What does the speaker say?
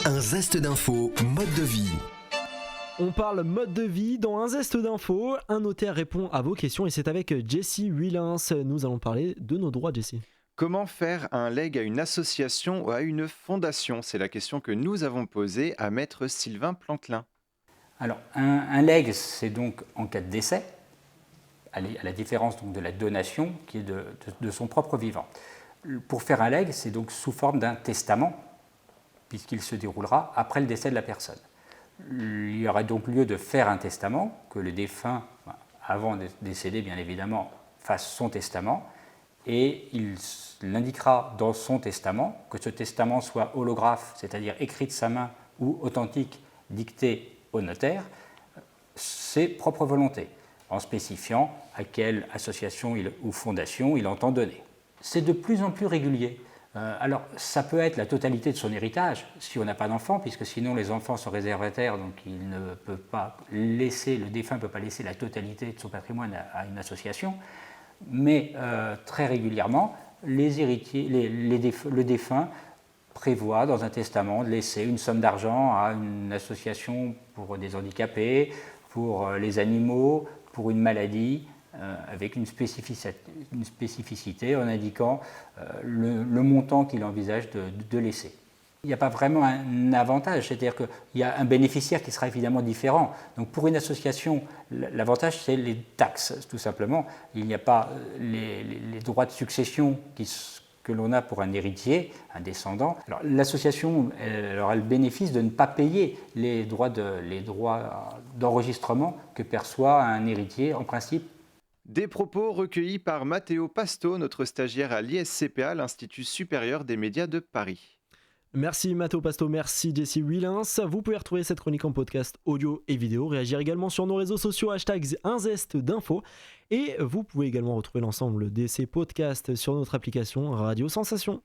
Un zeste d'info, mode de vie. On parle mode de vie dans un zeste d'info. Un notaire répond à vos questions et c'est avec Jessie Willens. Nous allons parler de nos droits, Jessie. Comment faire un legs à une association ou à une fondation? C'est la question que nous avons posée à maître Sylvain Plantelin. Alors, un legs, c'est donc en cas de décès, à la différence donc de la donation qui est de son propre vivant. Pour faire un legs, c'est donc sous forme d'un testament, puisqu'il se déroulera après le décès de la personne. Il y aurait donc lieu de faire un testament, que le défunt, avant de décéder bien évidemment, fasse son testament, et il indiquera dans son testament, que ce testament soit holographe, c'est-à-dire écrit de sa main, ou authentique, dicté au notaire, ses propres volontés, en spécifiant à quelle association ou fondation il entend donner. C'est de plus en plus régulier. Alors, ça peut être la totalité de son héritage, si on n'a pas d'enfants, puisque sinon les enfants sont réservataires, donc il ne peut pas laisser, le défunt ne peut pas laisser la totalité de son patrimoine à une association. Mais très régulièrement, les héritiers, le défunt prévoit dans un testament de laisser une somme d'argent à une association pour des handicapés, pour les animaux, pour une maladie, avec une spécificité en indiquant le montant qu'il envisage de laisser. Il n'y a pas vraiment un avantage, c'est-à-dire qu'il y a un bénéficiaire qui sera évidemment différent. Donc pour une association, l'avantage c'est les taxes, tout simplement. Il n'y a pas les droits de succession que l'on a pour un héritier, un descendant. Alors l'association aura le bénéfice de ne pas payer les droits d'enregistrement que perçoit un héritier en principe. Des propos recueillis par Matteo Pasto, notre stagiaire à l'ISCPA, l'Institut supérieur des médias de Paris. Merci Matteo Pasto, merci Jessie Willens. Vous pouvez retrouver cette chronique en podcast audio et vidéo, réagir également sur nos réseaux sociaux, hashtag #unzestdinfo. Et vous pouvez également retrouver l'ensemble de ces podcasts sur notre application Radio Sensation.